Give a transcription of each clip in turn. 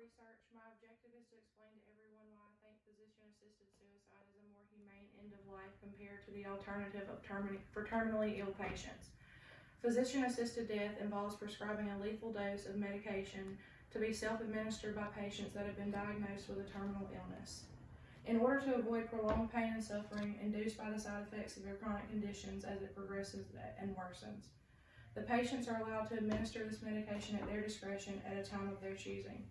research, my objective is to explain to everyone why I think physician-assisted suicide is a more humane end of life compared to the alternative of for terminally ill patients. Physician-assisted death involves prescribing a lethal dose of medication to be self-administered by patients that have been diagnosed with a terminal illness. In order to avoid prolonged pain and suffering induced by the side effects of their chronic conditions as it progresses and worsens, the patients are allowed to administer this medication at their discretion at a time of their choosing.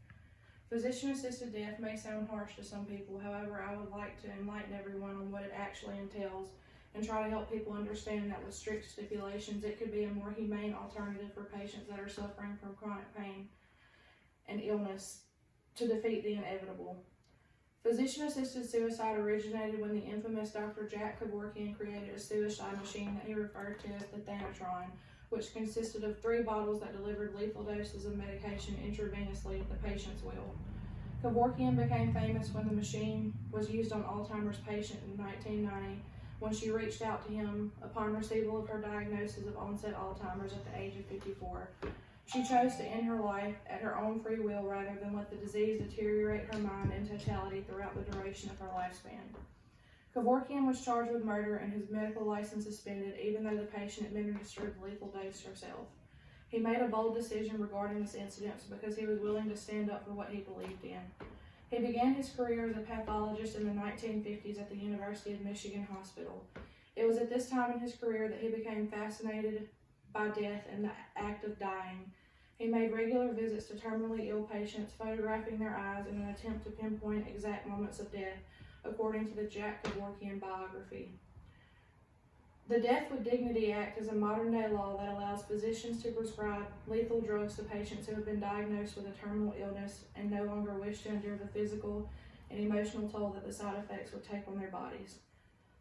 Physician-assisted death may sound harsh to some people, however, I would like to enlighten everyone on what it actually entails and try to help people understand that with strict stipulations, it could be a more humane alternative for patients that are suffering from chronic pain and illness to defeat the inevitable. Physician-assisted suicide originated when the infamous Dr. Jack Kevorkian created a suicide machine that he referred to as the Thanatron, which consisted of 3 bottles that delivered lethal doses of medication intravenously at the patient's will. Kevorkian became famous when the machine was used on Alzheimer's patient in 1990, when she reached out to him upon receival of her diagnosis of onset Alzheimer's at the age of 54. She chose to end her life at her own free will rather than let the disease deteriorate her mind in totality throughout the duration of her lifespan. Kevorkian was charged with murder and his medical license suspended, even though the patient administered the lethal dose herself. He made a bold decision regarding this incident because he was willing to stand up for what he believed in. He began his career as a pathologist in the 1950s at the University of Michigan Hospital. It was at this time in his career that he became fascinated by death and the act of dying. He made regular visits to terminally ill patients, photographing their eyes in an attempt to pinpoint exact moments of death, according to the Jack Kevorkian biography. The Death with Dignity Act is a modern-day law that allows physicians to prescribe lethal drugs to patients who have been diagnosed with a terminal illness and no longer wish to endure the physical and emotional toll that the side effects would take on their bodies.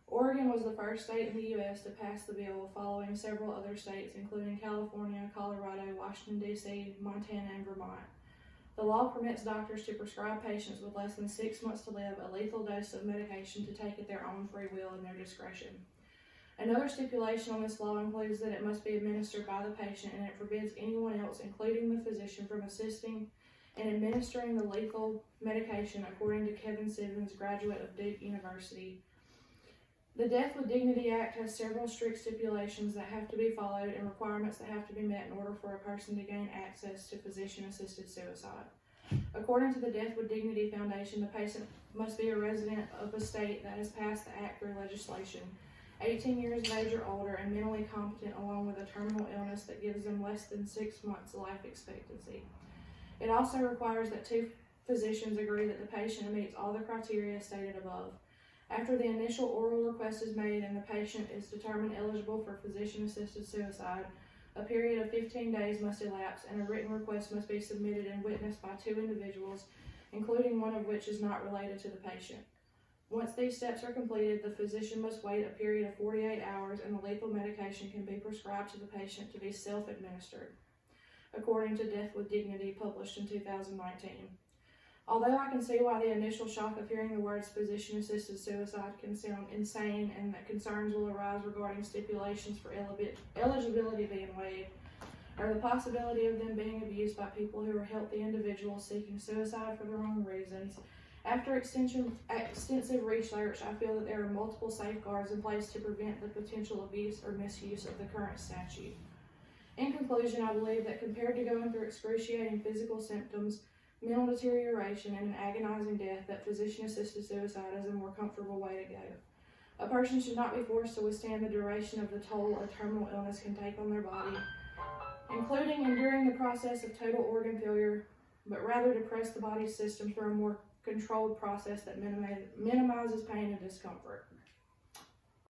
Oregon was the first state in the U.S. to pass the bill, following several other states, including California, Colorado, Washington, D.C., Montana, and Vermont. The law permits doctors to prescribe patients with less than 6 months to live a lethal dose of medication to take at their own free will and their discretion. Another stipulation on this law includes that it must be administered by the patient, and it forbids anyone else, including the physician, from assisting in administering the lethal medication, according to Kevin Simmons, graduate of Duke University. The Death with Dignity Act has several strict stipulations that have to be followed and requirements that have to be met in order for a person to gain access to physician-assisted suicide. According to the Death with Dignity Foundation, the patient must be a resident of a state that has passed the act through legislation, 18 years of age or older, and mentally competent, along with a terminal illness that gives them less than 6 months life expectancy. It also requires that 2 physicians agree that the patient meets all the criteria stated above. After the initial oral request is made and the patient is determined eligible for physician-assisted suicide, a period of 15 days must elapse and a written request must be submitted and witnessed by 2 individuals, including one of which is not related to the patient. Once these steps are completed, the physician must wait a period of 48 hours and the lethal medication can be prescribed to the patient to be self-administered, according to Death with Dignity, published in 2019. Although I can see why the initial shock of hearing the words physician-assisted suicide can sound insane and that concerns will arise regarding stipulations for eligibility being waived, or the possibility of them being abused by people who are healthy individuals seeking suicide for the wrong reasons, after extensive research, I feel that there are multiple safeguards in place to prevent the potential abuse or misuse of the current statute. In conclusion, I believe that compared to going through excruciating physical symptoms, mental deterioration, and an agonizing death, that physician-assisted suicide is a more comfortable way to go. A person should not be forced to withstand the duration of the toll a terminal illness can take on their body, including enduring the process of total organ failure, but rather to press the body's system through a more controlled process that minimizes pain and discomfort.